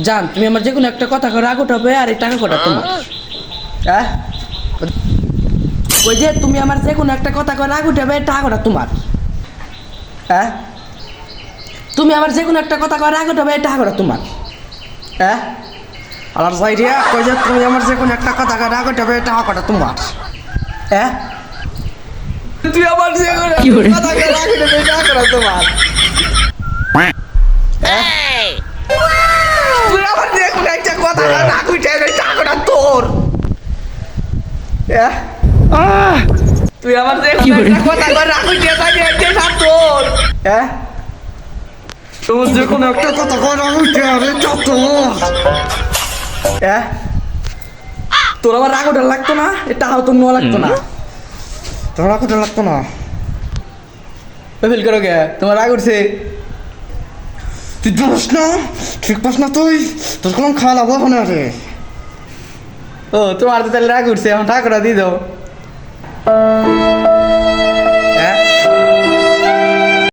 জান তুমি আমার যে কোনো একটা কথা করে রাগ উঠাবে আর এই টাকা কটা তোমার। হ্যাঁ ওই যে তুমি আমার যে কোনো একটা কথা করে রাগ উঠাবে টাকা কটা তোমার। হ্যাঁ তুমি আমার যে কোনো একটা কথা করে রাগ উঠাবে টাকা কটা তোমার। হ্যাঁ আর যাই রিয়া কই যে তুমি আমার যে কোনো একটা কথা করে রাগ উঠাবে টাকা কটা তোমার। হ্যাঁ তুই আমার যে কোনো একটা কথা করে রাগ উঠাবে টাকা কটা তোমার। তুই আমার যে কোনো একটা কথা করে রাগ উঠাবে টাকা কটা তোর। তুই আমার যে একটা কথা করে রাগ উঠিয়ে থাকি একটা সব তোর। হ্যাঁ তোমার যে কোনো একটা কথা করে রাগ উঠিয়ে আরে সব তোর। হ্যাঁ তোর আমার রাগ ওঠা লাগতো না এটাও তো নেওয়া লাগতো না। তোমার রাগ ওঠা লাগতো না ফেল করো গে তোমার রাগ উঠছে। তুই দোষ না ঠিক পাস না তুই তোর কোনো খাওয়া লাভ হবে না রে। ও তোমার তো তাহলে রাগ উঠছে এখন টাকাটা দিয়ে দাও।